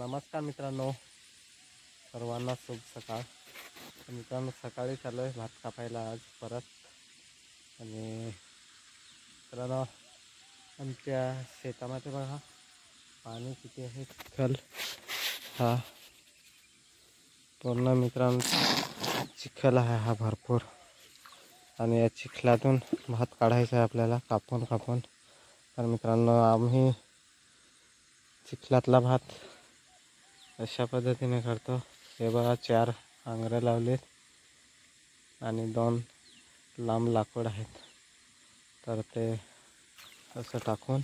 नमस्कार मित्रांनो, सर्वांना शुभ सकाळ। मित्रांनो, सकाळी चालू आहे भात कापायला आज परत। आणि मित्रांनो, आमच्या शेतामध्ये बघा पाणी किती आहे, चिखल हा पूर्ण मित्रांनो चिखल आहे हा भरपूर। आणि या चिखलातून भात काढायचा आहे आपल्याला कापून कापून। तर मित्रांनो, आम्ही चिखलातला भात अशा पद्धतीने करतो। हे बघा 4 आंगरे लावलेत आणि 2 लांब लाकूड आहेत। तर ते असं टाकून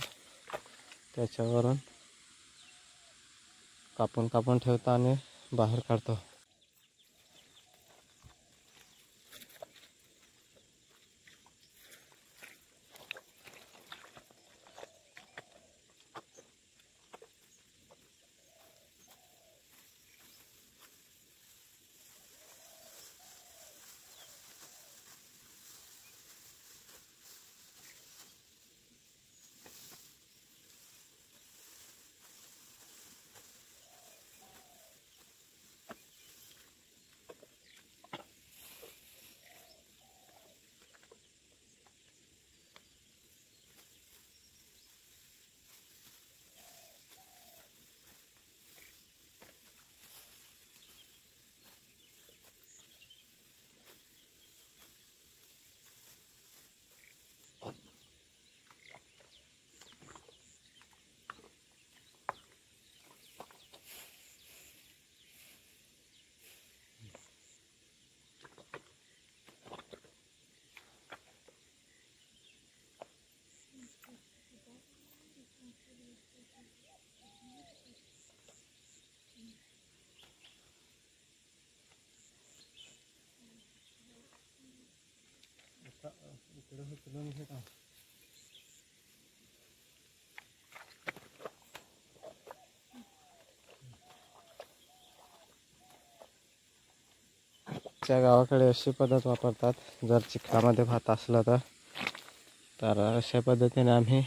त्याच्यावरून कापून कापून ठेवतो आणि बाहेर काढतो। इकडे उचलून घेता त्या गावाकडे अशी पद्धत वापरतात। जर चिखलामध्ये भात असला तर अशा पद्धतीने आम्ही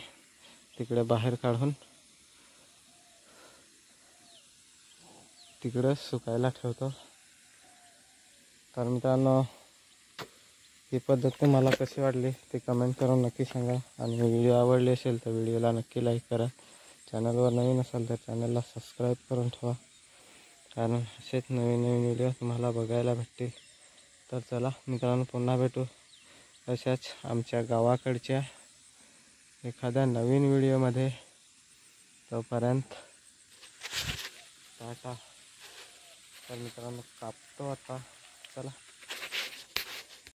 तिकडे बाहेर काढून तिकडे सुकायला ठेवतो। तर मित्रांनो, ही पद्धत तुम्हाला कशी वाटली ते कमेंट करून नक्की सांगा। आणि व्हिडिओ आवडली असेल तर व्हिडिओला नक्की लाईक करा। चॅनलवर नवीन असाल तर चॅनलला सबस्क्राईब करून ठेवा, कारण असेच नवीन नवीन व्हिडिओ तुम्हाला बघायला भेटतील। तर चला मित्रांनो, पुन्हा भेटू अशाच आमच्या गावाकडच्या एखाद्या नवीन व्हिडिओमध्ये। तोपर्यंत टाटा। तर मित्रांनो, कापतो आता, चला।